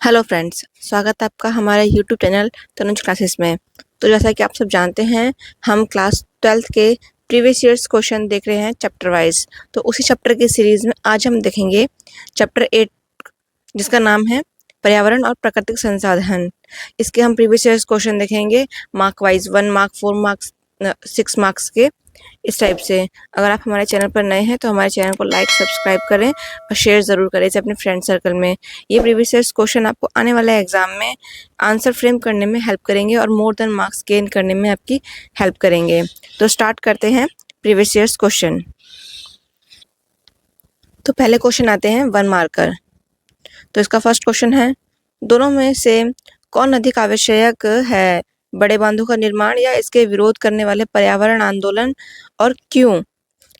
Hello friends, स्वागत है आपका हमारे यूट्यूब चैनल तनुज क्लासेस में। तो जैसा कि आप सब जानते हैं, हम क्लास 12th के प्रीवियस ईयर्स क्वेश्चन देख रहे हैं चैप्टर वाइज। तो उसी चैप्टर की सीरीज में आज हम देखेंगे चैप्टर 8, जिसका नाम है पर्यावरण और प्राकृतिक संसाधन। इसके हम प्रीवियस ईयर्स क्वेश्चन देखेंगे mark wise, 1 mark, 4 marks, 6 marks के, इस टाइप से। अगर आप हमारे चैनल पर नए हैं तो हमारे चैनल को लाइक, सब्सक्राइब करें और शेयर ज़रूर करें इसे अपने फ्रेंड सर्कल में। ये प्रीवियस ईयर्स क्वेश्चन आपको आने वाले एग्जाम में आंसर फ्रेम करने में हेल्प करेंगे और मोर देन मार्क्स गेन करने में आपकी हेल्प करेंगे। तो स्टार्ट करते हैं प्रीवियस ईयर्स क्वेश्चन। तो पहले क्वेश्चन आते हैं 1 मार्कर। तो इसका फर्स्ट क्वेश्चन है, दोनों में से कौन अधिक आवश्यक है, बड़े बांधों का निर्माण या इसके विरोध करने वाले पर्यावरण आंदोलन, और क्यों?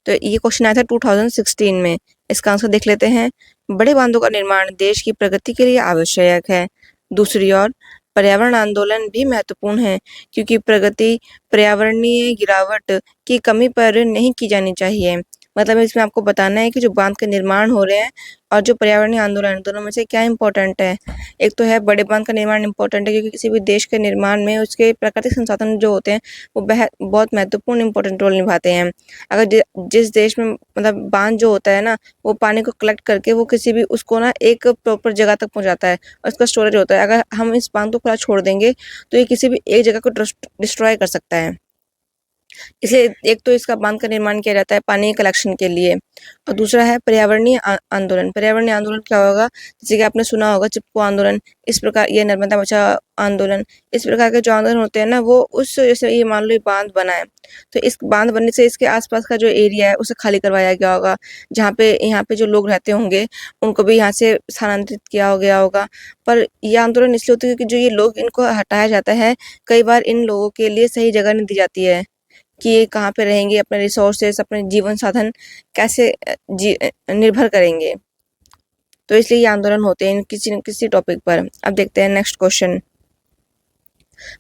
तो ये क्वेश्चन आया था 2016 में। इसका आंसर देख लेते हैं। बड़े बांधों का निर्माण देश की प्रगति के लिए आवश्यक है। दूसरी ओर पर्यावरण आंदोलन भी महत्वपूर्ण है, क्योंकि प्रगति पर्यावरणीय गिरावट की कमी पर नहीं की जानी चाहिए। मतलब इसमें आपको बताना है कि जो बांध के निर्माण हो रहे हैं और जो पर्यावरणीय आंदोलन, दोनों में से क्या इम्पोर्टेंट है। एक तो है बड़े बांध का निर्माण इम्पोर्टेंट है, क्योंकि किसी भी देश के निर्माण में उसके प्राकृतिक संसाधन जो होते हैं वो बहुत महत्वपूर्ण इम्पोर्टेंट रोल निभाते हैं। अगर जिस देश में मतलब बांध जो होता है ना, वो पानी को कलेक्ट करके वो किसी भी उसको ना एक प्रॉपर जगह तक पहुंचाता है और उसका स्टोरेज होता है। अगर हम इस बांध को खुला छोड़ देंगे तो ये किसी भी एक जगह को डिस्ट्रॉय कर सकता है। इसलिए एक तो इसका बांध का निर्माण किया जाता है पानी कलेक्शन के लिए, और दूसरा है पर्यावरणीय आंदोलन। पर्यावरणीय आंदोलन क्या होगा, जैसे कि आपने सुना होगा चिपको आंदोलन, इस प्रकार ये नर्मदा बचाओ आंदोलन, इस प्रकार के जो आंदोलन होते हैं ना, वो उस जैसे ये मान लो ये बांध बना है तो इस बांध बनने से इसके आसपास का जो एरिया है उसे खाली करवाया गया होगा। जहाँ पे यहाँ पे जो लोग रहते होंगे उनको भी यहाँ से स्थानांतरित किया हो गया होगा। पर यह आंदोलन इसलिए होता है क्योंकि जो ये लोग, इनको हटाया जाता है, कई बार इन लोगों के लिए सही जगह नहीं दी जाती है कि ये कहाँ पे रहेंगे, अपने रिसोर्सेस, अपने जीवन साधन कैसे निर्भर करेंगे। तो इसलिए ये आंदोलन होते हैं किसी न किसी टॉपिक पर। अब देखते हैं नेक्स्ट क्वेश्चन।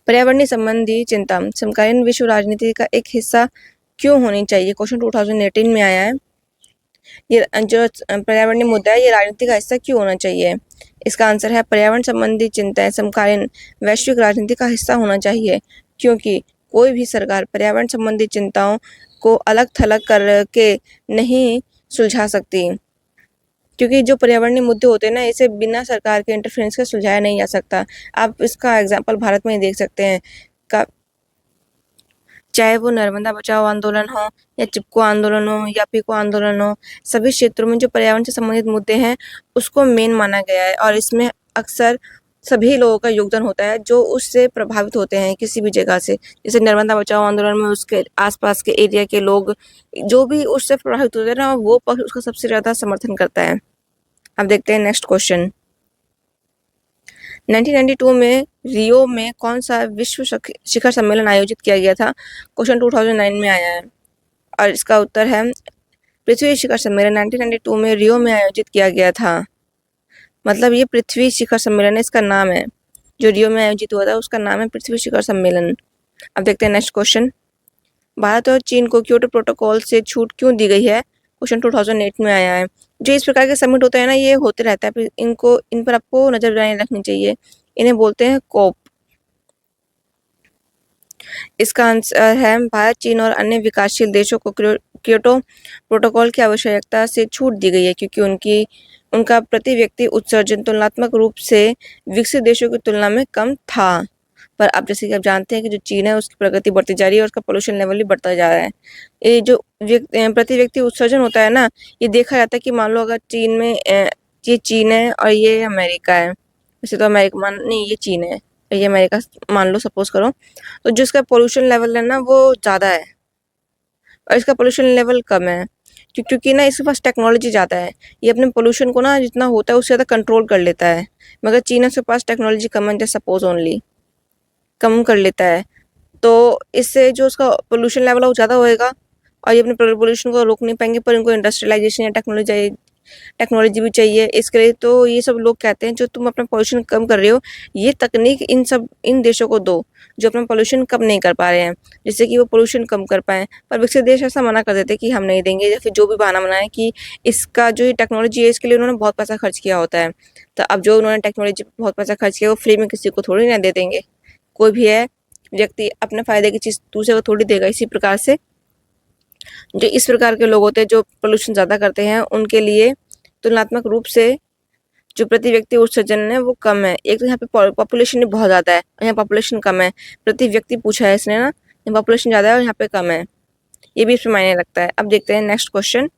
पर्यावरणीय संबंधी चिंता समकालीन विश्व राजनीति का एक हिस्सा क्यों होनी चाहिए? क्वेश्चन 2018 में आया है। ये जो पर्यावरणीय मुद्दा है, ये राजनीति का हिस्सा क्यों होना चाहिए? इसका आंसर है पर्यावरण संबंधी चिंताएं समकालीन वैश्विक राजनीति का हिस्सा होना चाहिए, क्योंकि कोई भी सरकार पर्यावरण संबंधी चिंताओं को अलग थलग करके नहीं सुलझा सकती। क्योंकि जो पर्यावरणीय मुद्दे होते हैं ना, इसे बिना सरकार के इंटरफेरेंस के सुलझाया नहीं जा सकता। आप इसका एग्जाम्पल भारत में ही देख सकते हैं का, चाहे वो नर्मदा बचाओ आंदोलन हो या चिपको आंदोलन हो या पीको आंदोलन हो, सभी क्षेत्रों में जो पर्यावरण से संबंधित मुद्दे हैं उसको मेन माना गया है, और इसमें अक्सर सभी लोगों का योगदान होता है जो उससे प्रभावित होते हैं किसी भी जगह से। जैसे नर्मदा बचाओ आंदोलन में उसके आसपास के एरिया के लोग जो भी उससे प्रभावित होते हैं ना, वो पक्ष उसका सबसे ज्यादा समर्थन करता है। अब देखते हैं नेक्स्ट क्वेश्चन। 1992 में रियो में कौन सा विश्व शिखर सम्मेलन आयोजित किया गया था? क्वेश्चन 2009 में आया है और इसका उत्तर है पृथ्वी शिखर सम्मेलन 1992 में रियो में आयोजित किया गया था। मतलब ये पृथ्वी शिखर सम्मेलन है, इसका नाम है। जो रियो में आयोजित हुआ था उसका नाम है पृथ्वी शिखर सम्मेलन। अब देखते हैं नेक्स्ट क्वेश्चन। भारत और चीन को क्योटो प्रोटोकॉल से छूट क्यों दी गई है? क्वेश्चन 2008 में आया है। जो इस प्रकार के समिट होते हैं ना, ये होते रहता है, इन पर आपको नजर रखनी चाहिए। इन्हें बोलते हैं कोप। इसका आंसर है भारत, चीन और अन्य विकासशील देशों को क्योटो प्रोटोकॉल की आवश्यकता से छूट दी गई है, क्योंकि उनका प्रति व्यक्ति उत्सर्जन तुलनात्मक रूप से विकसित देशों की तुलना में कम था। पर अब जैसे कि आप जानते हैं कि जो चीन है उसकी प्रगति बढ़ती जा रही है और उसका पोल्यूशन लेवल भी बढ़ता जा रहा है। ये जो प्रति व्यक्ति उत्सर्जन होता है ना, ये देखा जाता है कि मान लो अगर चीन में ये चीन है और ये अमेरिका है। वैसे तो अमेरिका नहीं, ये चीन है और ये अमेरिका मान लो, सपोज करो। तो जो इसका पोल्यूशन लेवल है ना वो ज़्यादा है और इसका पोल्यूशन लेवल कम है, क्योंकि ना इसके पास टेक्नोलॉजी ज़्यादा है। ये अपने पोल्यूशन को ना जितना होता है उससे ज़्यादा कंट्रोल कर लेता है। मगर चीन के पास टेक्नोलॉजी कम है, जैसे सपोज ओनली कम कर लेता है। तो इससे जो उसका पोल्यूशन लेवल है वो ज़्यादा होएगा और ये अपने पोल्यूशन को रोक नहीं पाएंगे। पर इनको इंडस्ट्रियलाइजेशन या टेक्नोलॉजी भी चाहिए इसके लिए। तो ये सब लोग कहते हैं जो तुम अपना पॉल्यूशन कम कर रहे हो, ये तकनीक इन देशों को दो जो अपना पॉल्यूशन कम नहीं कर पा रहे हैं, जिससे कि वो पॉल्यूशन कम कर पाएँ। पर विकसित देश ऐसा मना कर देते हैं कि हम नहीं देंगे, या फिर जो भी बहाना बनाएँ कि इसका जो ये टेक्नोलॉजी है इसके लिए उन्होंने बहुत पैसा खर्च किया होता है। तो अब जो उन्होंने टेक्नोलॉजी पे बहुत पैसा खर्च किया वो फ्री में किसी को थोड़ी ना दे देंगे। कोई भी है व्यक्ति अपने फ़ायदे की चीज़ दूसरे को थोड़ी देगा। इसी प्रकार से जो इस प्रकार के लोग होते हैं जो पोल्यूशन ज़्यादा करते हैं, उनके लिए तुलनात्मक रूप से जो प्रति व्यक्ति उत्सर्जन है वो कम है। एक तो यहाँ पे पॉपुलेशन ही बहुत ज़्यादा है और यहाँ पॉपुलेशन कम है। प्रति व्यक्ति पूछा है इसने ना, यहाँ पॉपुलेशन ज़्यादा है और यहाँ पे कम है, ये भी इसमें मायने रखता है। अब देखते हैं नेक्स्ट क्वेश्चन।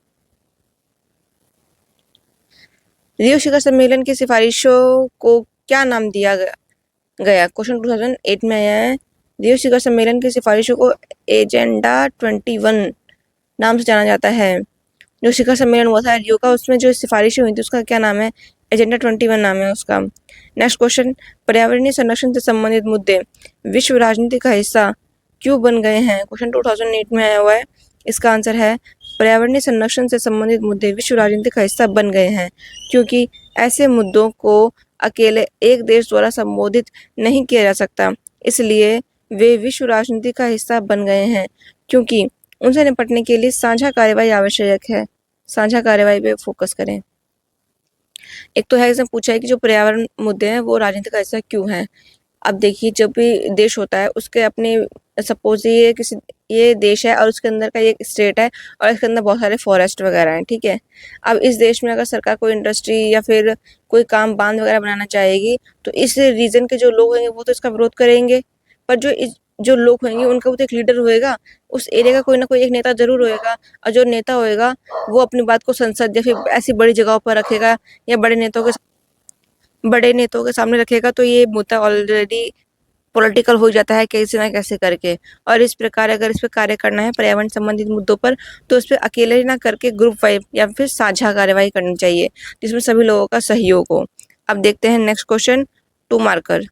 रियो शिखर सम्मेलन की सिफारिशों को क्या नाम दिया गया? क्वेश्चन 2008 में आया है। रियो शिखर सम्मेलन की सिफारिशों को एजेंडा 21 नाम से जाना जाता है। जो शिखर सम्मेलन हुआ था रियो का, उसमें जो सिफारिशें हुई थी उसका क्या नाम है? एजेंडा 21 नाम है उसका। नेक्स्ट क्वेश्चन, पर्यावरणीय संरक्षण से संबंधित मुद्दे विश्व राजनीति का हिस्सा क्यों बन गए हैं? क्वेश्चन 2008 में आया हुआ है। इसका आंसर है पर्यावरणीय संरक्षण से संबंधित मुद्दे विश्व राजनीति का हिस्सा बन गए हैं क्योंकि ऐसे मुद्दों को अकेले एक देश द्वारा संबोधित नहीं किया जा सकता, इसलिए वे विश्व राजनीति का हिस्सा बन गए हैं क्योंकि उनसे निपटने के लिए साझा कार्रवाई आवश्यक है। साझा कार्रवाई पे फोकस करें। एक तो है, इसने पूछा है कि जो पर्यावरण मुद्दे हैं वो राजनीति का हिस्सा क्यों हैं। अब देखिए, जब भी देश होता है उसके अपने, सपोज ये देश है और उसके अंदर का एक स्टेट है और इसके अंदर बहुत सारे फॉरेस्ट वगैरह हैं, ठीक है। अब इस देश में अगर सरकार कोई इंडस्ट्री या फिर कोई काम बांध वगैरह बनाना चाहेगी तो इस रीजन के जो लोग होंगे वो तो इसका विरोध करेंगे, पर जो लोग होंगे उनका वो तो एक लीडर होएगा, उस एरिया का कोई ना कोई एक नेता जरूर होएगा, और जो नेता होएगा वो अपनी बात को संसद या फिर ऐसी बड़ी जगहों पर रखेगा या बड़े नेताओं के सामने रखेगा, तो ये मुद्दा ऑलरेडी पॉलिटिकल हो जाता है कैसे ना कैसे करके। और इस प्रकार अगर इस पर कार्य करना है पर्यावरण संबंधित मुद्दों पर, तो इस पर अकेले ही ना करके ग्रुप वाइज या फिर साझा कार्यवाही करनी चाहिए जिसमें सभी लोगों का सहयोग हो। अब देखते हैं नेक्स्ट क्वेश्चन 2 मार्कर।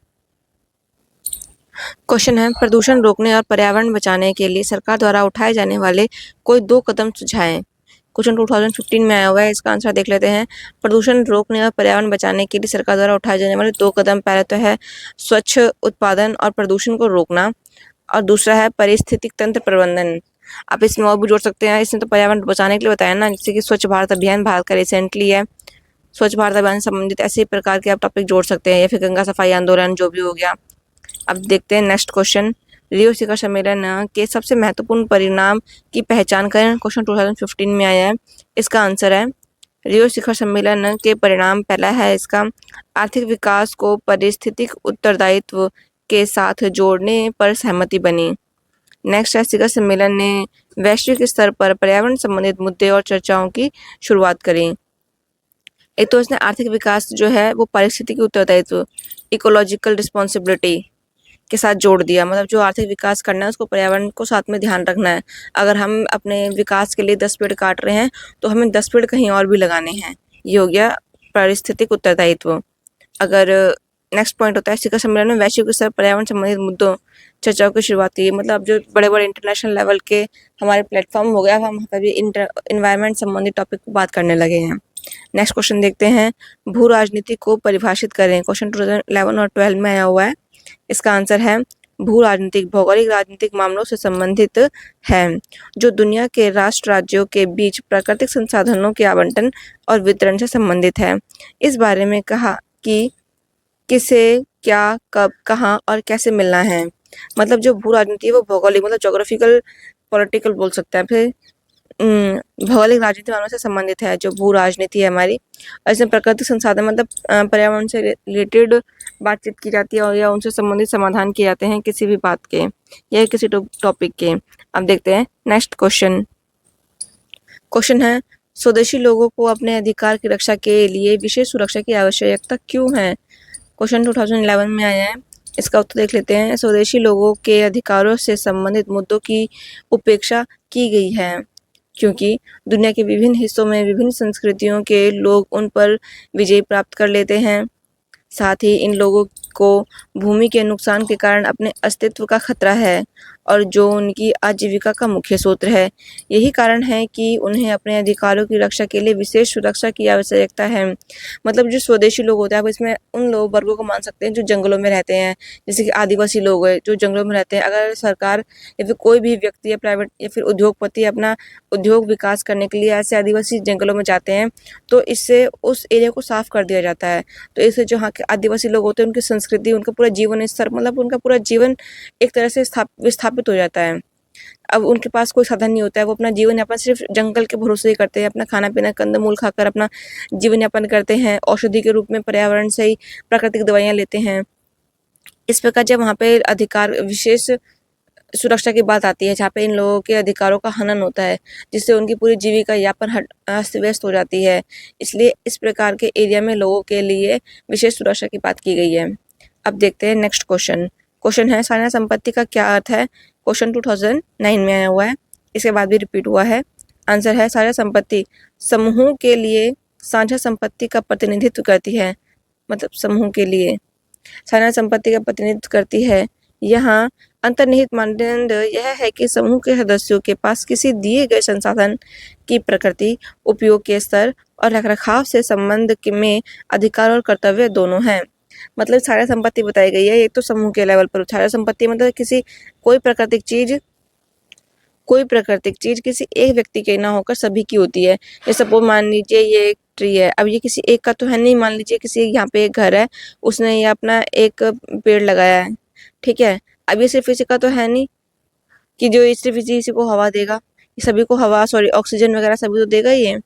क्वेश्चन है, प्रदूषण रोकने और पर्यावरण बचाने के लिए सरकार द्वारा उठाए जाने वाले कोई 2 कदम सुझाएं। क्वेश्चन 2015 में आया हुआ है। इसका आंसर देख लेते हैं। प्रदूषण रोकने और पर्यावरण बचाने के लिए सरकार द्वारा उठाए जाने वाले 2 कदम, पहले तो है स्वच्छ उत्पादन और प्रदूषण को रोकना, और दूसरा है पारिस्थितिक तंत्र प्रबंधन। आप इसमें और भी जोड़ सकते हैं, इसने तो पर्यावरण बचाने के लिए बताया ना, जैसे कि स्वच्छ भारत अभियान भारत का रिसेंटली है। स्वच्छ भारत अभियान से संबंधित ऐसे प्रकार के आप टॉपिक जोड़ सकते हैं, या फिर गंगा सफाई आंदोलन जो भी हो गया। अब देखते हैं नेक्स्ट क्वेश्चन, रियो शिखर सम्मेलन के सबसे महत्वपूर्ण परिणाम की पहचान करें। क्वेश्चन 2015 में आया है। इसका आंसर है रियो शिखर सम्मेलन के परिणाम, पहला है इसका आर्थिक विकास को पारिस्थितिक उत्तरदायित्व के साथ जोड़ने पर सहमति बनी। नेक्स्ट है, शिखर सम्मेलन ने वैश्विक स्तर पर पर्यावरण संबंधित मुद्दे और चर्चाओं की शुरुआत करी। एक तो इसने आर्थिक विकास जो है वो पारिस्थितिक उत्तरदायित्व, इकोलॉजिकल रिस्पॉन्सिबिलिटी के साथ जोड़ दिया, मतलब जो आर्थिक विकास करना है उसको पर्यावरण को साथ में ध्यान रखना है। अगर हम अपने विकास के लिए 10 पेड़ काट रहे हैं तो हमें 10 पेड़ कहीं और भी लगाने हैं। ये हो गया पारिस्थितिक उत्तरदायित्व। अगर नेक्स्ट पॉइंट होता है, शिखर सम्मेलन में वैश्विक स्तर पर्यावरण संबंधित मुद्दों चर्चाओं की शुरुआत की, मतलब जो बड़े बड़े इंटरनेशनल लेवल के हमारे प्लेटफॉर्म हो गया, हम वहाँ पर भी इन्वायरमेंट संबंधित टॉपिक को बात करने लगे हैं। नेक्स्ट क्वेश्चन देखते हैं, भू राजनीति को परिभाषित करें। क्वेश्चन 2011 और 12 में आया हुआ है। इसका आंसर है भू राजनीतिक भौगोलिक राजनीतिक मामलों से संबंधित है, जो दुनिया के राष्ट्र राज्यों के बीच प्राकृतिक संसाधनों के आवंटन और वितरण से संबंधित है। इस बारे में कहा कि किसे, क्या, कब, कहाँ और कैसे मिलना है। मतलब जो भू राजनीति है वो भौगोलिक, मतलब ज्योग्राफिकल पॉलिटिकल बोल सकते हैं, फिर भौगोलिक राजनीति मामलों से संबंधित है जो भू राजनीति है हमारी। और इसमें प्राकृतिक संसाधन मतलब पर्यावरण से रिलेटेड बातचीत की जाती है और या उनसे संबंधित समाधान किए जाते हैं किसी भी बात के या किसी टॉपिक के। अब देखते हैं नेक्स्ट क्वेश्चन। क्वेश्चन है, स्वदेशी लोगों को अपने अधिकार की रक्षा के लिए विशेष सुरक्षा की आवश्यकता क्यों है। क्वेश्चन 2011 में आया है। इसका उत्तर देख लेते हैं। स्वदेशी लोगों के अधिकारों से संबंधित मुद्दों की उपेक्षा की गई है क्योंकि दुनिया के विभिन्न हिस्सों में विभिन्न संस्कृतियों के लोग उन पर विजय प्राप्त कर लेते हैं। साथ ही इन लोगों को भूमि के नुकसान के कारण अपने अस्तित्व का खतरा है और जो उनकी आजीविका का मुख्य स्रोत है। यही कारण है कि उन्हें अपने अधिकारों की रक्षा के लिए विशेष सुरक्षा की आवश्यकता है। मतलब जो स्वदेशी लोग होते हैं, आप इसमें उन लोग वर्गों को मान सकते हैं जो जंगलों में रहते हैं, जैसे कि आदिवासी लोग हैं जो जंगलों में रहते हैं। अगर सरकार या फिर कोई भी व्यक्ति या प्राइवेट या फिर उद्योगपति अपना उद्योग विकास करने के लिए ऐसे आदिवासी जंगलों में जाते हैं, तो इससे उस एरिया को साफ कर दिया जाता है। तो इससे जो वहाँ के आदिवासी लोग होते हैं, उनकी संस्कृति, उनका पूरा जीवन स्तर, मतलब उनका पूरा जीवन एक तरह से विस्थापित हो जाता है। अब उनके पास कोई साधन नहीं होता है, वो अपना जीवन यापन सिर्फ जंगल के भरोसे ही करते हैं, अपना खाना पीना कंदमूल खाकर अपना जीवन यापन करते हैं, औषधि के रूप में पर्यावरण से ही प्राकृतिक दवाइयाँ लेते हैं। इस प्रकार जब वहाँ पे अधिकार विशेष सुरक्षा की बात आती है, जहाँ पे इन लोगों के अधिकारों का हनन होता है, जिससे उनकी पूरी जीविका यापन अस्त व्यस्त हो जाती है। इसलिए इस प्रकार के एरिया में लोगों के लिए विशेष सुरक्षा की बात की गई है। अब देखते हैं नेक्स्ट क्वेश्चन। क्वेश्चन है साझा संपत्ति का क्या अर्थ है। क्वेश्चन 2009 में आया हुआ है, इसके बाद भी रिपीट हुआ है। आंसर है साझा संपत्ति समूहों के लिए साझा संपत्ति का प्रतिनिधित्व करती है। मतलब समूह के लिए साझा संपत्ति का प्रतिनिधित्व करती है। यहाँ अंतर्निहित मानदंड यह है कि समूह के सदस्यों के पास किसी दिए गए संसाधन की प्रकृति, उपयोग के स्तर और रखरखाव से संबंध में अधिकार और कर्तव्य दोनों हैं। मतलब साझा संपत्ति बताई गई है, एक तो समूह के लेवल पर साझा संपत्ति मतलब किसी कोई प्राकृतिक चीज किसी एक व्यक्ति की ना होकर सभी की होती है। जैसे सपोज मान लीजिए ये एक ट्री है, अब ये किसी एक का तो है नहीं, मान लीजिए किसी यहाँ पे एक घर है, उसने ये अपना एक पेड़ लगाया है, ठीक है। अब ये सिर्फ इसी का तो है नहीं कि जो सिर्फ इसी को हवा देगा, ये सभी को हवा ऑक्सीजन वगैरह सभी तो देगा ही है।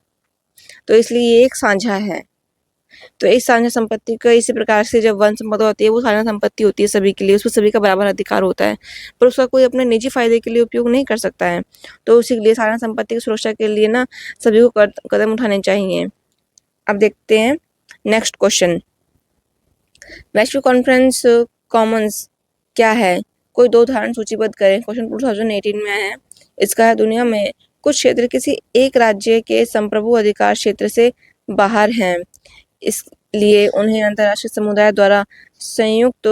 तो इसलिए ये एक साझा है। तो इस साझा संपत्ति का इसी प्रकार से जब वन संपदा होती है, वो साझा संपत्ति होती है सभी के लिए, उसमें सभी का बराबर अधिकार होता है, पर उसका कोई अपने निजी फायदे के लिए उपयोग नहीं कर सकता है। तो उसी के लिए साझा संपत्ति की सुरक्षा के लिए ना सभी को कदम उठाने चाहिए। अब देखते हैं नेक्स्ट क्वेश्चन। वैश्विक कॉन्फ्रेंस कॉमन्स क्या है, कोई दो उदाहरण सूचीबद्ध करें। क्वेश्चन 2018 में है। इसका है दुनिया में कुछ क्षेत्र किसी एक राज्य के संप्रभु अधिकार क्षेत्र से बाहर हैं, इसलिए उन्हें अंतर्राष्ट्रीय समुदाय द्वारा संयुक्त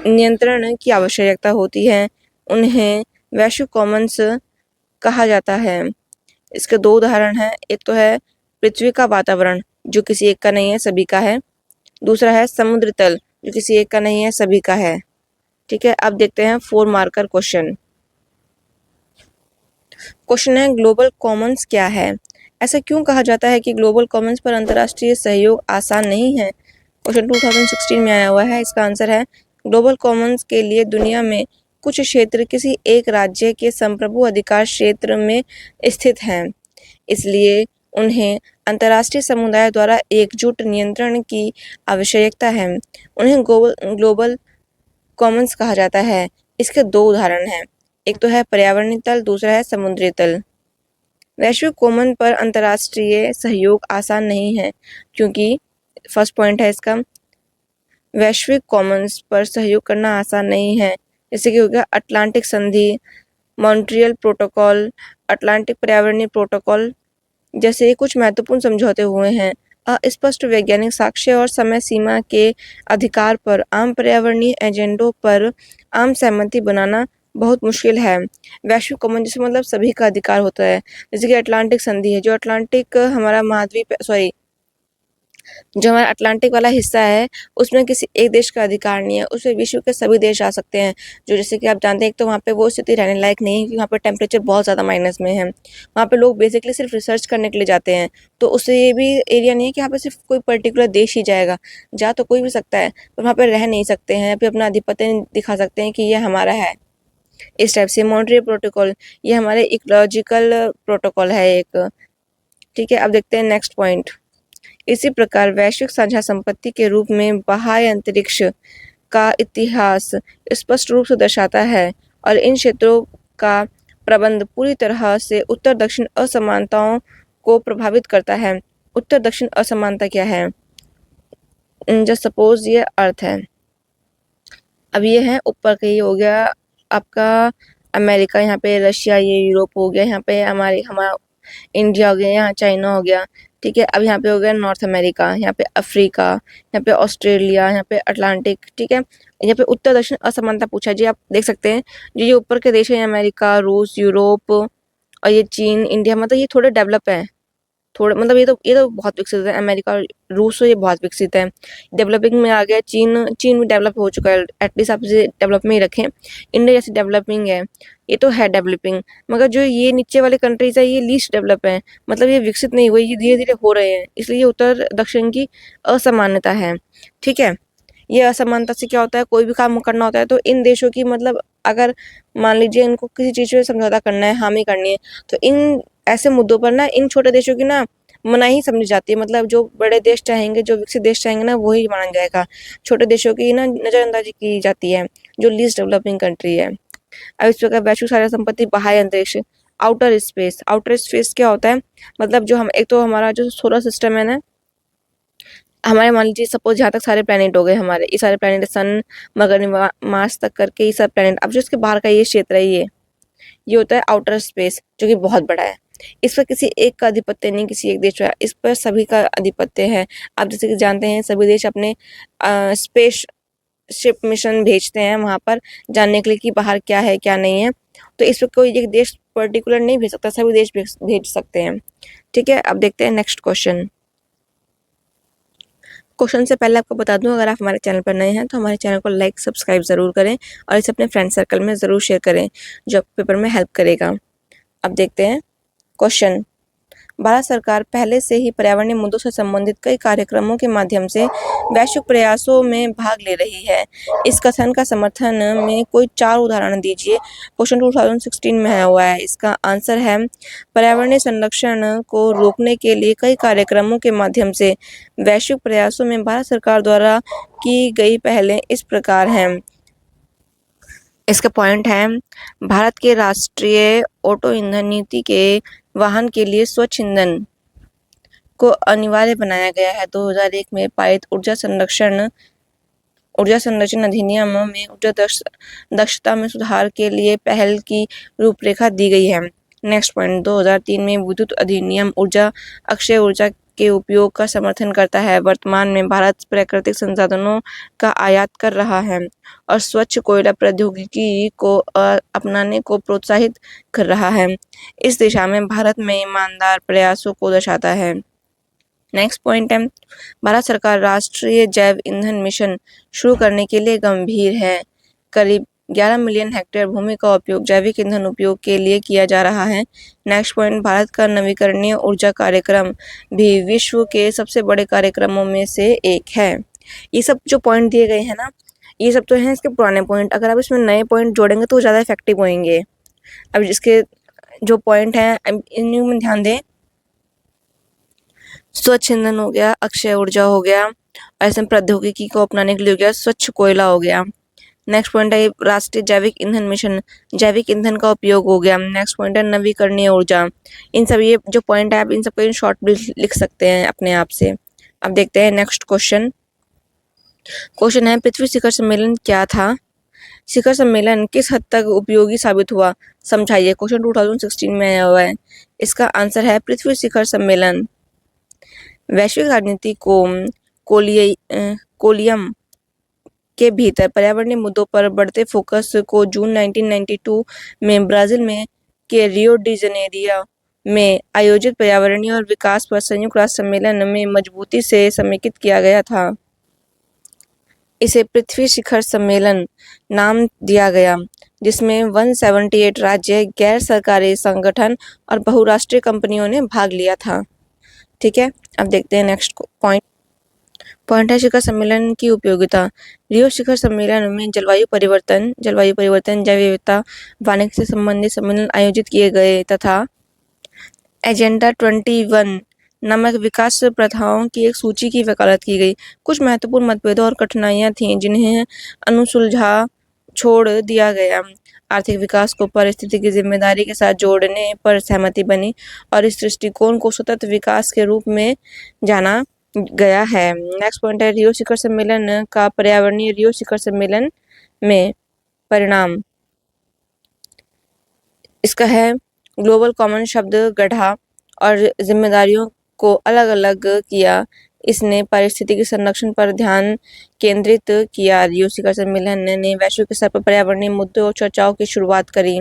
नियंत्रण की आवश्यकता होती है। उन्हें वैश्विक कॉमन्स कहा जाता है। इसके दो उदाहरण हैं, एक तो है पृथ्वी का वातावरण जो किसी एक का नहीं है, सभी का है। दूसरा है समुद्र तल जो किसी एक का नहीं है, सभी का है। ठीक है, अब देखते हैं 4 मार्कर क्वेश्चन। क्वेश्चन है ग्लोबल कॉमन्स क्या है। ऐसा क्यों कहा जाता है कि ग्लोबल कॉमन्स पर अंतर्राष्ट्रीय सहयोग आसान नहीं है। क्वेश्चन 2016 में आया हुआ है। इसका आंसर है ग्लोबल कॉमन्स के लिए दुनिया में कुछ क्षेत्र किसी एक राज्य के संप्रभु अधिकार क्षेत्र में स्थित हैं, इसलिए उन्हें अंतर्राष्ट्रीय समुदाय द्वारा एकजुट नियंत्रण की आवश्यकता है। उन्हें ग्लोबल कॉमन्स कहा जाता है। इसके दो उदाहरण हैं, एक तो है पर्यावरणीय तल, दूसरा है समुद्री तल। वैश्विक कॉमन पर अंतर्राष्ट्रीय सहयोग आसान नहीं है क्योंकि फर्स्ट पॉइंट है इसका, वैश्विक कॉमन्स पर सहयोग करना आसान नहीं है। जैसे कि हो गया अटलांटिक संधि, मॉन्ट्रियल प्रोटोकॉल, अटलांटिक पर्यावरणीय प्रोटोकॉल जैसे कुछ महत्वपूर्ण समझौते हुए हैं। अस्पष्ट वैज्ञानिक साक्ष्य और समय सीमा के अधिकार पर आम पर्यावरणीय एजेंडों पर आम सहमति बनाना बहुत मुश्किल है। वैश्विक कॉमन जिसमें मतलब सभी का अधिकार होता है, जैसे कि अटलांटिक संधि है, जो अटलांटिक हमारा महाद्वीप जो हमारा अटलांटिक वाला हिस्सा है, उसमें किसी एक देश का अधिकार नहीं है, उसमें विश्व के सभी देश आ सकते हैं। जो जैसे कि आप जानते हैं, एक तो वहाँ पे वो स्थिति रहने लायक नहीं है क्योंकि वहाँ पे टेम्परेचर बहुत ज़्यादा माइनस में है। वहाँ पे लोग बेसिकली सिर्फ रिसर्च करने के लिए जाते हैं, तो उससे ये भी एरिया नहीं है कि यहाँ पे सिर्फ कोई पर्टिकुलर देश ही जाएगा। जा तो कोई भी सकता है, पर वहाँ पे रह नहीं सकते हैं, फिर अपना आधिपत्य दिखा सकते हैं कि ये हमारा है। इस टाइप से मॉन्ट्रियल प्रोटोकॉल, ये हमारे इकोलॉजिकल प्रोटोकॉल है एक। ठीक है, अब देखते हैं नेक्स्ट पॉइंट। इसी प्रकार वैश्विक साझा संपत्ति के रूप में बाह्य अंतरिक्ष का इतिहास स्पष्ट रूप से दर्शाता है और इन क्षेत्रों का प्रबंध पूरी तरह से उत्तर दक्षिण असमानताओं को प्रभावित करता है। उत्तर दक्षिण असमानता क्या है, जस्ट सपोज ये अर्थ है, अब ये है ऊपर का, ये हो गया आपका अमेरिका, यहाँ पे रशिया, ये यूरोप हो गया, यहाँ पे हमारा इंडिया हो गया, यहाँ चाइना हो गया, ठीक है। अब यहाँ पे हो गया नॉर्थ अमेरिका, यहाँ पे अफ्रीका, यहाँ पे ऑस्ट्रेलिया, यहाँ पे अटलांटिक, ठीक है। यहाँ पे उत्तर दक्षिण असमानता पूछा जी, आप देख सकते हैं ये ऊपर के देश है, अमेरिका, रूस, यूरोप और ये चीन, इंडिया, मतलब ये थोड़े डेवलप है, थोड़ा मतलब ये तो बहुत विकसित है। अमेरिका और रूस तो ये बहुत विकसित है। डेवलपिंग में आ गया चीन, चीन भी डेवलप हो चुका है, एटलीस्ट आप इसे डेवलप में ही रखें। इंडिया जैसे डेवलपिंग है, ये तो है डेवलपिंग, मगर जो ये नीचे वाले कंट्रीज है ये लीस्ट डेवलप है, मतलब ये विकसित नहीं हुए, ये धीरे धीरे हो रहे हैं, इसलिए ये उत्तर दक्षिण की असमानता है, ठीक है। ये असमानता से क्या होता है, कोई भी काम करना होता है तो इन देशों की मतलब अगर मान लीजिए इनको किसी चीज में समझौता करना है, हामी करनी है, तो इन ऐसे मुद्दों पर ना इन छोटे देशों की ना मनाही समझी जाती है, मतलब जो बड़े देश चाहेंगे, जो विकसित देश चाहेंगे ना, वही माना जाएगा। छोटे देशों की ना नजरअंदाजी की जाती है, जो लीस्ट डेवलपिंग कंट्री है। अब इस प्रकार वैश्विक साझा संपत्ति बाह्य अंतरिक्ष, आउटर स्पेस। आउटर स्पेस क्या होता है, मतलब जो हम एक तो हमारा जो सोलर सिस्टम है ना, हमारे मान लीजिए सपोज जहाँ तक सारे प्लेनेट हो गए हमारे, ये सारे प्लेनेट सन, मगर, मार्स तक करके ये सब प्लेनेट, अब जो इसके बाहर का ये क्षेत्र है, ये होता है आउटर स्पेस, जो कि बहुत बड़ा है। इस पर किसी एक का आधिपत्य नहीं, किसी एक देश का, इस पर सभी का आधिपत्य है। आप जैसे कि जानते हैं सभी देश अपने स्पेस शिप मिशन भेजते हैं वहां पर जानने के लिए कि बाहर क्या है क्या नहीं है, तो इस पर कोई एक देश पर्टिकुलर नहीं भेज सकता, सभी देश भेज सकते हैं, ठीक है। अब देखते हैं नेक्स्ट क्वेश्चन। क्वेश्चन से पहले आपको बता दूं, अगर आप हमारे चैनल पर नए हैं तो हमारे चैनल को लाइक सब्सक्राइब ज़रूर करें और इसे अपने फ्रेंड सर्कल में ज़रूर शेयर करें, जो पेपर में हेल्प करेगा। अब देखते हैं क्वेश्चन। भारत सरकार पहले से ही पर्यावरणीय मुद्दों से संबंधित कई कार्यक्रमों के माध्यम से वैश्विक प्रयासों में भाग ले रही है। इस कथन का समर्थन में कोई 4 उदाहरण दीजिए। क्वेश्चन 2016 में आया हुआ है। इसका आंसर है पर्यावरणीय संरक्षण को रोकने के लिए कई कार्यक्रमों के माध्यम से वैश्विक प्रयासों में भारत सरकार द्वारा की गई पहलें इस प्रकार हैं। इसका पॉइंट है, भारत के राष्ट्रीय ऑटो ईंधन नीति के वाहन के लिए स्वच्छ ईंधन को अनिवार्य बनाया गया है। 2001 में पारित ऊर्जा संरक्षण अधिनियम में ऊर्जा दक्षता में सुधार के लिए पहल की रूपरेखा दी गई है। नेक्स्ट पॉइंट, 2003 में विद्युत अधिनियम अक्षय ऊर्जा के उपयोग का समर्थन करता है। वर्तमान में भारत प्राकृतिक संसाधनों का आयात कर रहा है और स्वच्छ कोयला प्रौद्योगिकी को अपनाने को प्रोत्साहित कर रहा है। इस दिशा में भारत में ईमानदार प्रयासों को दर्शाता है। नेक्स्ट पॉइंट है, भारत सरकार राष्ट्रीय जैव ईंधन मिशन शुरू करने के लिए गंभीर है। करीब 11 मिलियन हेक्टेयर भूमि का उपयोग जैविक ईंधन उपयोग के लिए किया जा रहा है। नेक्स्ट पॉइंट, भारत का नवीकरणीय ऊर्जा कार्यक्रम भी विश्व के सबसे बड़े कार्यक्रमों में से एक है। ये सब जो पॉइंट दिए गए हैं ना, ये सब तो हैं इसके पुराने पॉइंट, अगर आप इसमें नए पॉइंट जोड़ेंगे तो ज़्यादा इफेक्टिव होंगे। अब इसके जो पॉइंट हैं इनमें ध्यान दें, स्वच्छ ईंधन हो गया, अक्षय ऊर्जा हो गया, ऐसे प्रौद्योगिकी को अपनाने के लिए हो गया, स्वच्छ कोयला हो गया। नेक्स्ट पॉइंट है राष्ट्रीय जैविक ईंधन मिशन, जैविक ईंधन का उपयोग हो गया। नेक्स्ट पॉइंट है नवीकरणीय ऊर्जा। इन सब ये जो पॉइंट है आप इन सबको इन शॉर्ट भी लिख सकते हैं अपने आप से। अब देखते हैं नेक्स्ट क्वेश्चन। क्वेश्चन है, पृथ्वी शिखर सम्मेलन क्या था? शिखर सम्मेलन किस हद तक उपयोगी साबित हुआ, समझाइए। क्वेश्चन 2016 में आया हुआ है। इसका आंसर है पृथ्वी शिखर सम्मेलन वैश्विक राजनीति को कोलियम के भीतर पर्यावरणीय मुद्दों पर बढ़ते फोकस को जून 1992 में ब्राजील में के रियो डी जनेरियो में आयोजित पर्यावरणीय और विकास पर संयुक्त राष्ट्र सम्मेलन में मजबूती से समेकित किया गया था। इसे पृथ्वी शिखर सम्मेलन नाम दिया गया, जिसमें 178 राज्य, गैर सरकारी संगठन और बहुराष्ट्रीय कंपनियों ने भाग लिया था। ठीक है, अब देखते हैं नेक्स्ट पॉइंट है शिखर सम्मेलन की उपयोगिता। रियो शिखर सम्मेलन में जलवायु परिवर्तन, जैव विविधता, वानिकी से संबंधित सम्मेलन आयोजित किए गए तथा एजेंडा 21 नामक विकास प्रथाओं की एक सूची की वकालत की गई। कुछ महत्वपूर्ण मतभेदों और कठिनाइयां थीं जिन्हें अनुसुलझा छोड़ दिया गया। आर्थिक विकास को पारिस्थितिक की जिम्मेदारी के साथ जोड़ने पर सहमति बनी और इस दृष्टिकोण को सतत विकास के रूप में जाना गया है। नेक्स्ट पॉइंट है रियो शिखर सम्मेलन का पर्यावरणीय। रियो शिखर सम्मेलन में परिणाम, इसका है ग्लोबल कॉमन शब्द गढ़ा और जिम्मेदारियों को अलग अलग किया। इसने पारिस्थितिकी संरक्षण पर ध्यान केंद्रित किया। रियो शिखर सम्मेलन ने वैश्विक स्तर पर पर्यावरणीय मुद्दों और चर्चाओं की शुरुआत करी।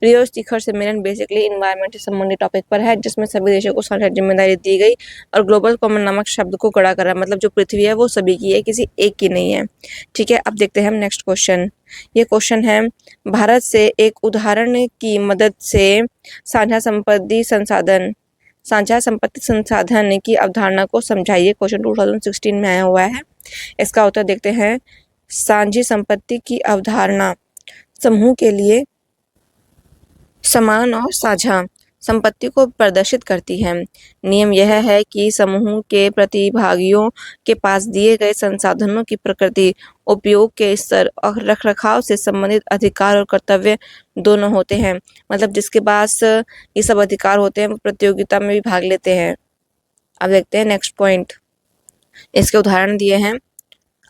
रियो शिखर सम्मेलन बेसिकली इन्वायरमेंट से संबंधित टॉपिक पर है, जिसमें सभी देशों को साझा जिम्मेदारी दी गई और ग्लोबल कॉमन नामक शब्द को गढ़ा करा। मतलब जो पृथ्वी है वो सभी की है, किसी एक की नहीं है। ठीक है, अब देखते हैं हम नेक्स्ट क्वेश्चन। ये क्वेश्चन है, भारत से एक उदाहरण की मदद से साझा संपत्ति संसाधन की अवधारणा को समझाइए। क्वेश्चन 2016 में आया हुआ है। इसका उत्तर देखते हैं। साझी संपत्ति की अवधारणा समूह के लिए समान और साझा संपत्ति को प्रदर्शित करती है। नियम यह है कि समूह के प्रतिभागियों के पास दिए गए संसाधनों की प्रकृति, उपयोग के स्तर और रखरखाव से संबंधित अधिकार और कर्तव्य दोनों होते हैं। मतलब जिसके पास ये सब अधिकार होते हैं वो प्रतियोगिता में भी भाग लेते हैं। अब देखते हैं नेक्स्ट पॉइंट। इसके उदाहरण दिए हैं।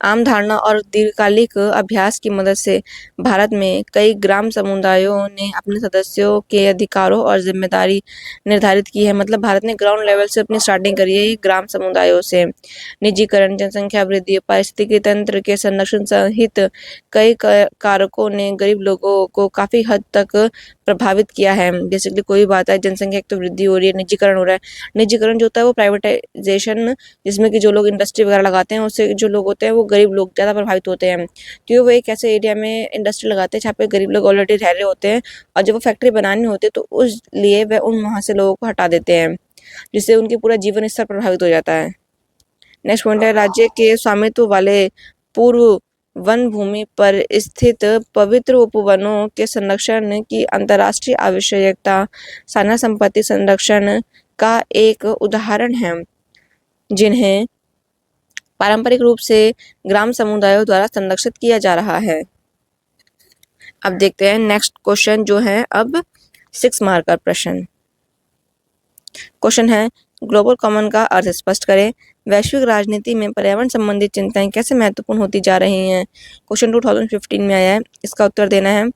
आम धारणा और दीर्घकालिक अभ्यास की मदद से भारत में कई ग्राम समुदायों ने अपने सदस्यों के अधिकारों और जिम्मेदारी निर्धारित की है। मतलब भारत ने ग्राउंड लेवल से अपनी स्टार्टिंग करी है ग्राम समुदायों से। निजीकरण, जनसंख्या वृद्धि, पारिस्थितिकी तंत्र के संरक्षण सहित कई कारकों ने गरीब लोगों को काफी हद तक प्रभावित किया है। बेसिकली कोई बात है, जनसंख्या तो वृद्धि हो रही है, निजीकरण हो रहा है। निजीकरण जो होता है वो प्राइवेटाइजेशन, जिसमें कि जो लोग इंडस्ट्री वगैरह लगाते हैं उससे जो लोग होते हैं वो गरीब लोग ज़्यादा प्रभावित होते हैं, क्योंकि वो एक ऐसे एरिया में इंडस्ट्री लगाते हैं जहाँ पे गरीब लोग ऑलरेडी रह रहे होते हैं, और जब वो फैक्ट्री बनानी होती है तो उस लिए वह वहाँ से लोगों को हटा देते हैं, जिससे उनकी पूरा जीवन स्तर प्रभावित हो जाता है। नेक्स्ट पॉइंट है, राज्य के स्वामित्व वाले पूर्व वन भूमि पर स्थित पवित्र उपवनों के संरक्षण की अंतर्राष्ट्रीय आवश्यकता साझा संपत्ति संरक्षण का एक उदाहरण है, जिन्हें पारंपरिक रूप से ग्राम समुदायों द्वारा संरक्षित किया जा रहा है। अब देखते हैं नेक्स्ट क्वेश्चन जो है अब 6 मार्क का प्रश्न। क्वेश्चन है, ग्लोबल कॉमन का अर्थ स्पष्ट करें। वैश्विक राजनीति में पर्यावरण संबंधी चिंताएं कैसे महत्वपूर्ण होती जा रही हैं। क्वेश्चन 2015 में आया है। इसका उत्तर देना है।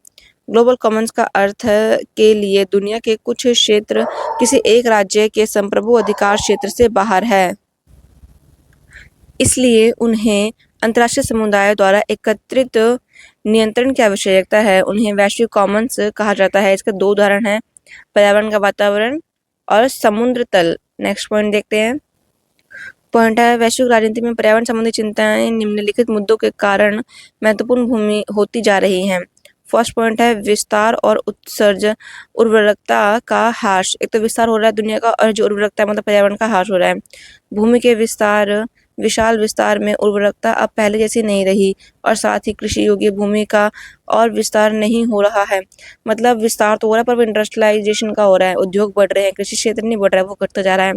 ग्लोबल कॉमन्स का अर्थ के लिए दुनिया के कुछ क्षेत्र किसी एक राज्य के संप्रभु अधिकार क्षेत्र से बाहर है, इसलिए उन्हें अंतर्राष्ट्रीय समुदाय द्वारा एकत्रित नियंत्रण की आवश्यकता है। उन्हें वैश्विक कॉमन्स कहा जाता है। इसके 2 उदाहरण हैं, पर्यावरण का वातावरण और समुद्र तल। नेक्स्ट पॉइंट देखते हैं। पॉइंट है, वैश्विक राजनीति में पर्यावरण संबंधी चिंताएं निम्नलिखित मुद्दों के कारण महत्वपूर्ण भूमि होती जा रही हैं। फर्स्ट पॉइंट है, विस्तार और उत्सर्जन, उर्वरकता का ह्रास। एक तो विस्तार हो रहा है दुनिया का, और जो उर्वरकता मतलब पर्यावरण का ह्रास हो रहा है। भूमि के विशाल विस्तार में उर्वरकता अब पहले जैसी नहीं रही, और साथ ही कृषि योग्य भूमि का और विस्तार नहीं हो रहा है। मतलब विस्तार तो हो रहा है पर इंडस्ट्रियलाइजेशन का हो रहा है, उद्योग बढ़ रहे हैं, कृषि क्षेत्र नहीं बढ़ रहा है, वो घटता जा रहा है।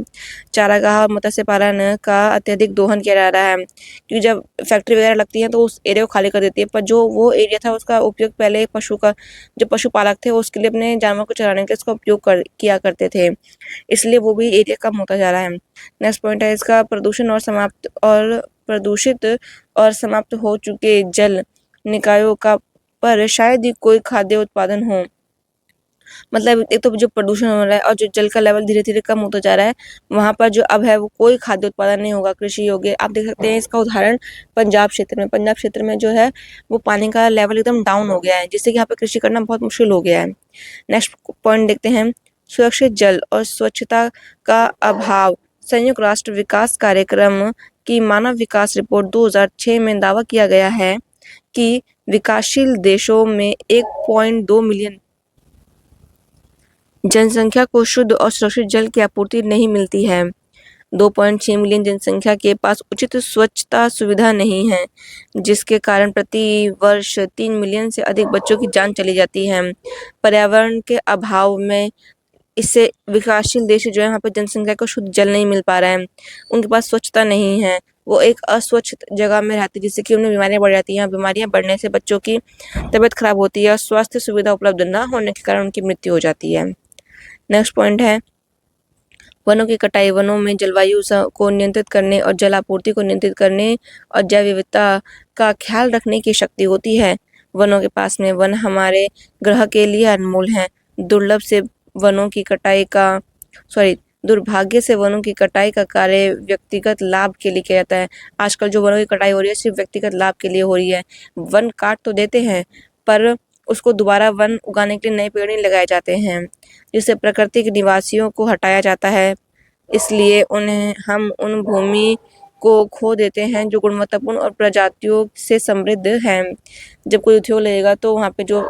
चारागाह और मत्स्य पालन का अत्यधिक दोहन किया जा रहा है, क्योंकि जब फैक्ट्री वगैरह लगती है तो उस एरिया को खाली कर देती है, पर जो वो एरिया था उसका उपयोग पहले जो पशुपालक थे उसके लिए अपने जानवर को चराने के इसका उपयोग किया करते थे, इसलिए वो भी एरिया कम होता जा रहा है। नेक्स्ट पॉइंट है, इसका प्रदूषित और समाप्त हो चुके जल निकायों का पर शायद ही कोई खाद्य उत्पादन हो। मतलब एक तो जो प्रदूषण हो रहा है और जो जल का लेवल धीरे धीरे कम होता जा रहा है, वहाँ पर जो अब है वो कोई खाद्य उत्पादन नहीं होगा, कृषि योग्य। आप देख सकते हैं इसका उदाहरण पंजाब क्षेत्र में जो है वो पानी का लेवल एकदम डाउन हो गया है, जिससे कि यहाँ पे कृषि करना बहुत मुश्किल हो गया है। नेक्स्ट पॉइंट देखते हैं, सुरक्षित जल और स्वच्छता का अभाव। संयुक्त राष्ट्र विकास कार्यक्रम की मानव विकास रिपोर्ट 2006 में दावा किया गया है कि विकासशील देशों में 1.2 मिलियन जनसंख्या को शुद्ध और सुरक्षित जल की आपूर्ति नहीं मिलती है। 2.6 मिलियन जनसंख्या के पास उचित स्वच्छता सुविधा नहीं है, जिसके कारण प्रति वर्ष 3 मिलियन से अधिक बच्चों की जान चली जाती है। पर्यावरण के अभाव में इससे विकासशील देश जो है यहाँ पर जनसंख्या को शुद्ध जल नहीं मिल पा रहा है, उनके पास स्वच्छता नहीं है, वो एक अस्वच्छ जगह में रहती है, जिससे कि उन्हें बीमारियां बढ़ जाती हैं। बीमारियां बढ़ने से बच्चों की तबीयत खराब होती है और स्वास्थ्य सुविधा उपलब्ध न होने के कारण उनकी मृत्यु हो जाती है। नेक्स्ट पॉइंट है, वनों की कटाई वनों में जलवायु को नियंत्रित करने और जल आपूर्ति को नियंत्रित करने और जैव विविधता का ख्याल रखने की शक्ति होती है वनों के पास में। वन हमारे ग्रह के लिए अनमोल हैं। दुर्लभ से वनों की कटाई का दुर्भाग्य से वनों की कटाई का कार्य व्यक्तिगत लाभ के लिए किया जाता है। आजकल जो वनों की कटाई हो रही है सिर्फ व्यक्तिगत लाभ के लिए हो रही है। वन काट तो देते हैं पर उसको दोबारा वन उगाने के लिए नए पेड़ नहीं लगाए जाते हैं, जिससे प्रकृति के निवासियों को हटाया जाता है। इसलिए हम उन भूमि को खो देते हैं जो गुणवत्तापूर्ण और प्रजातियों से समृद्ध हैं। जब कोई उद्योग लगेगा तो वहाँ पे जो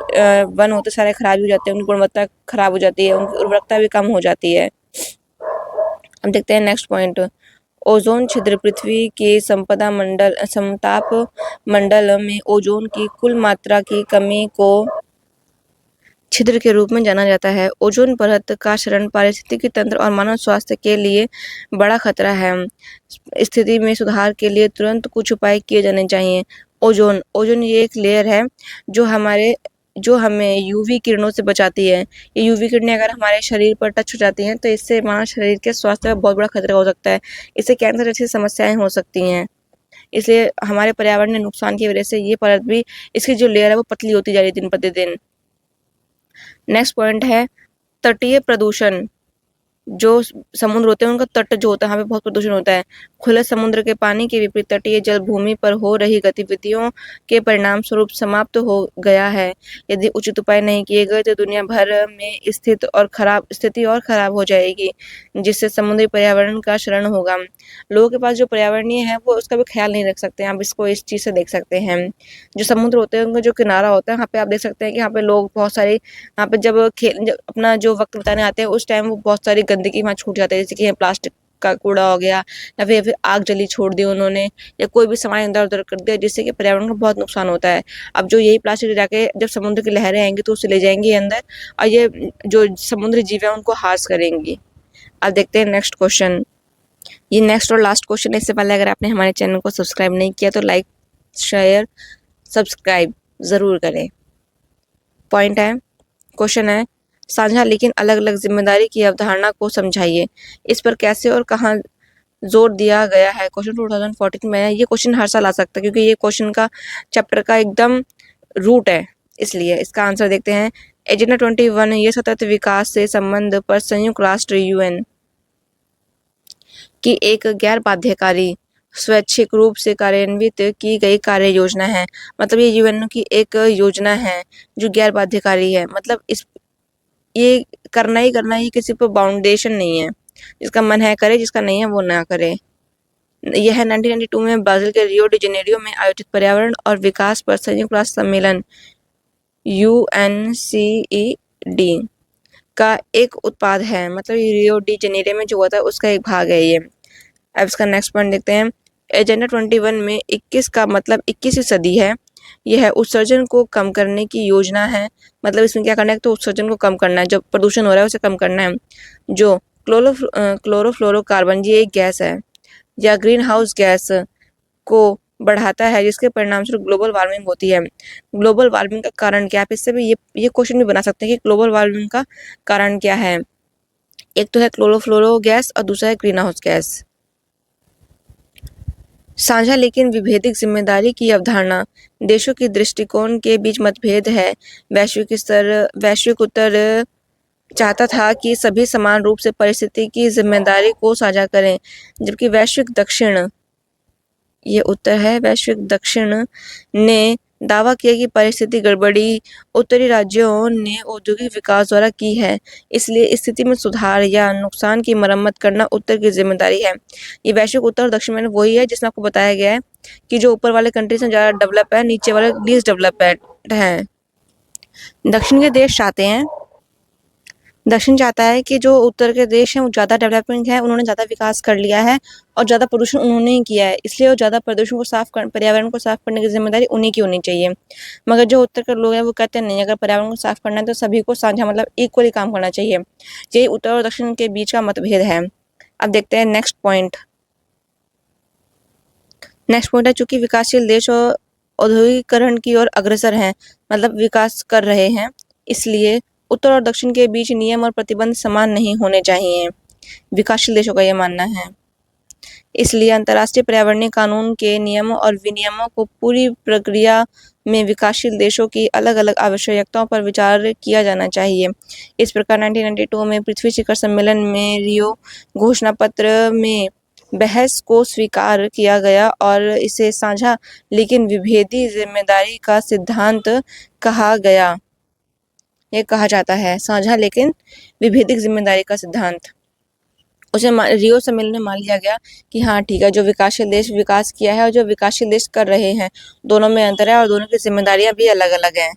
वन होते सारे खराब हो जाते हैं, उनकी गुणवत्ता खराब हो जाती है, उनकी उर्वरकता भी कम हो जाती है। अब देखते हैं नेक्स्ट पॉइंट। ओजोन छिद्र पृथ्वी के समताप मंडल में ओजोन की कुल मात्रा की कमी को छिद्र के रूप में जाना जाता है। ओजोन परत का क्षरण पारिस्थितिकी तंत्र और मानव स्वास्थ्य के लिए बड़ा खतरा है। स्थिति में सुधार के लिए तुरंत कुछ उपाय किए जाने चाहिए। ओजोन ये एक लेयर है जो हमें यूवी किरणों से बचाती है। ये यूवी किरणें अगर हमारे शरीर पर टच हो जाती हैं तो इससे मानव शरीर के स्वास्थ्य में बहुत बड़ा खतरा हो सकता है। इससे कैंसर जैसी समस्याएं हो सकती हैं। इसलिए हमारे पर्यावरण नुकसान की वजह से ये परत भी, इसकी जो लेयर है वो पतली होती जा रही है दिन प्रतिदिन। नेक्स्ट पॉइंट है तटीय प्रदूषण। जो समुद्र होते हैं उनका तट जो होता है, वहाँ पे बहुत प्रदूषण होता है। खुले समुद्र के पानी के विपरीत तटीय जल भूमि पर हो रही गतिविधियों के परिणाम स्वरूप समाप्त हो गया है। यदि उचित उपाय नहीं किए गए तो दुनिया भर में स्थिति और खराब हो जाएगी, जिससे समुद्री पर्यावरण का क्षरण होगा। लोगों के पास जो पर्यावरणीय है वो उसका भी ख्याल नहीं रख सकते हैं। आप इसको इस चीज़ से देख सकते हैं। जो समुद्र होते हैं उनका जो किनारा होता है, वहाँ पे आप देख सकते हैं कि यहाँ पे लोग बहुत सारे, यहाँ पे जब अपना जो वक्त बिताने आते हैं उस टाइम वो बहुत सारी गंदगी वहाँ छूट जाती है, जैसे कि प्लास्टिक का कूड़ा हो गया या फिर आग जली छोड़ दी उन्होंने, या कोई भी सामान इधर उधर कर दिया, जिससे कि पर्यावरण को बहुत नुकसान होता है। अब जो यही प्लास्टिक जाके जब समुद्र की लहरें आएंगी तो उसे ले जाएंगी अंदर, और ये जो समुद्री जीव है उनको हार्स करेंगी। अब देखते हैं नेक्स्ट क्वेश्चन। ये नेक्स्ट और लास्ट क्वेश्चन है। इससे पहले अगर आपने हमारे चैनल को सब्सक्राइब नहीं किया तो लाइक शेयर सब्सक्राइब ज़रूर करें। पॉइंट है, क्वेश्चन है, साझा लेकिन अलग अलग जिम्मेदारी की अवधारणा को समझाइए। इस पर कैसे और कहाँ जोर दिया गया है। क्वेश्चन 2014 में है। ये क्वेश्चन हर साल आ सकता है क्योंकि ये क्वेश्चन का चैप्टर का एकदम रूट है, इसलिए इसका आंसर देखते हैं। एजेंडा 21 ये सतत विकास से संबंध पर संयुक्त राष्ट्र यूएन की एक गैर बाध्यकारी स्वैच्छिक रूप से कार्यान्वित की गई कार्य योजना है। मतलब ये यूएन की एक योजना है जो गैर बाध्यकारी है। मतलब ये करना ही करना, ये किसी पर बाउंडेशन नहीं है। जिसका मन है करे, जिसका नहीं है वो ना करे। यह 1992 में ब्राजील के रियो डी जेनेरियो में आयोजित पर्यावरण और विकास पर संयुक्त राष्ट्र सम्मेलन UNCED का एक उत्पाद है। मतलब ये रियो डी जेनेरियो में जो हुआ था उसका एक भाग है ये। अब इसका नेक्स्ट पॉइंट देखते हैं। एजेंडा 21 में 21 का मतलब 21वीं सदी है। यह उत्सर्जन को कम करने की योजना है। मतलब इसमें क्या करना है, तो उत्सर्जन को कम करना है, जो प्रदूषण हो रहा है उसे कम करना है। जो क्लोरोफ्लोरोकार्बन ये एक गैस है या ग्रीन हाउस गैस को बढ़ाता है, जिसके परिणाम स्वरूप ग्लोबल वार्मिंग होती है। ग्लोबल वार्मिंग का कारण क्या है, इससे भी ये क्वेश्चन भी बना सकते हैं कि ग्लोबल वार्मिंग का कारण क्या है। एक तो है क्लोरोफ्लोरो गैस और दूसरा है ग्रीन हाउस गैस। साझा लेकिन विभेदिक जिम्मेदारी की अवधारणा। देशों के दृष्टिकोण के बीच मतभेद है। वैश्विक उत्तर चाहता था कि सभी समान रूप से परिस्थिति की जिम्मेदारी को साझा करें, जबकि वैश्विक दक्षिण, ये उत्तर है, वैश्विक दक्षिण ने दावा किया कि परिस्थिति गड़बड़ी उत्तरी राज्यों ने औद्योगिक विकास द्वारा की है, इसलिए स्थिति में सुधार या नुकसान की मरम्मत करना उत्तर की जिम्मेदारी है। ये वैश्विक उत्तर और दक्षिण में वही है जिसमें आपको बताया गया है कि जो ऊपर वाले कंट्रीज में ज़्यादा डेवलप है, नीचे वाले लीस्ट डेवलप्ड हैं। दक्षिण के देश चाहते हैं, दक्षिण चाहता है कि जो उत्तर के देश हैं वो ज़्यादा डेवलपिंग है, उन्होंने ज़्यादा विकास कर लिया है और ज़्यादा प्रदूषण उन्होंने ही किया है, इसलिए वो ज़्यादा प्रदूषण को पर्यावरण को साफ करने की जिम्मेदारी उन्हीं की होनी चाहिए। मगर जो उत्तर के लोग हैं वो कहते हैं नहीं, अगर पर्यावरण को साफ करना है तो सभी को साझा मतलब इक्वली काम करना चाहिए। यही उत्तर और दक्षिण के बीच का मतभेद है। अब देखते हैं नेक्स्ट पॉइंट। है चूंकि विकासशील देश और औद्योगिकरण की ओर अग्रसर हैं, मतलब विकास कर रहे हैं, इसलिए उत्तर और दक्षिण के बीच नियम और प्रतिबंध समान नहीं होने चाहिए। विकासशील देशों का यह मानना है। इसलिए अंतर्राष्ट्रीय पर्यावरणीय कानून के नियमों और विनियमों को पूरी प्रक्रिया में विकासशील देशों की अलग-अलग आवश्यकताओं पर विचार किया जाना चाहिए। इस प्रकार 1992 में पृथ्वी शिखर सम्मेलन में रियो घोषणा पत्र में बहस को स्वीकार किया गया और इसे साझा लेकिन विभेदी जिम्मेदारी का सिद्धांत कहा गया। ये कहा जाता है साझा लेकिन विभेदिक जिम्मेदारी का सिद्धांत। उसे रियो सम्मेलन में मान लिया गया कि हाँ ठीक है, जो विकासशील देश विकास किया है और जो विकासशील देश कर रहे हैं, दोनों में अंतर है और दोनों की जिम्मेदारियां भी अलग अलग हैं।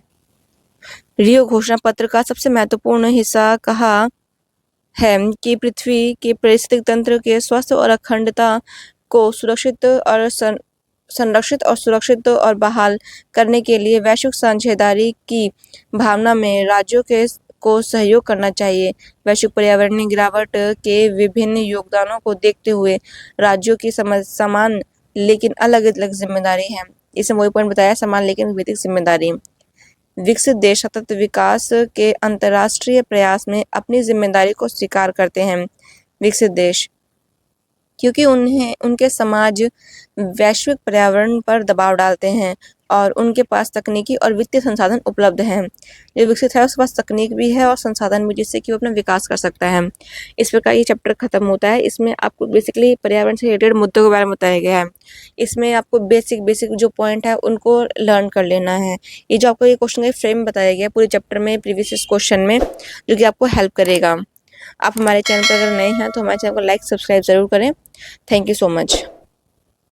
रियो घोषणा पत्र का सबसे महत्वपूर्ण हिस्सा कहा है कि पृथ्वी के पारिस्थितिक तंत्र के स्वास्थ्य और अखंडता को संरक्षित और सुरक्षित और बहाल करने के लिए वैश्विक साझेदारी की भावना में राज्यों को सहयोग करना चाहिए। वैश्विक पर्यावरणीय गिरावट के विभिन्न योगदानों को देखते हुए राज्यों की समान लेकिन अलग-अलग जिम्मेदारी है। इसमें वही पॉइंट बताया, समान लेकिन विविध जिम्मेदारी। विकसित देश सतत विकास के अंतर्राष्ट्रीय प्रयास में अपनी जिम्मेदारी को स्वीकार करते हैं। विकसित देश क्योंकि उनके समाज वैश्विक पर्यावरण पर दबाव डालते हैं और उनके पास तकनीकी और वित्तीय संसाधन उपलब्ध हैं। जो विकसित है उसके पास तकनीक भी है और संसाधन भी, जिससे कि वो अपना विकास कर सकता है। इस प्रकार ये चैप्टर खत्म होता है। इसमें आपको बेसिकली पर्यावरण से रिलेटेड मुद्दों के बारे में बताया गया है। इसमें आपको बेसिक जो पॉइंट है उनको लर्न कर लेना है। ये जो आपको ये क्वेश्चन का फ्रेम बताया गया पूरे चैप्टर में प्रीवियस क्वेश्चन में, जो कि आपको हेल्प करेगा। आप हमारे चैनल पर अगर नए हैं तो हमारे चैनल को लाइक सब्सक्राइब ज़रूर करें। Thank you so much.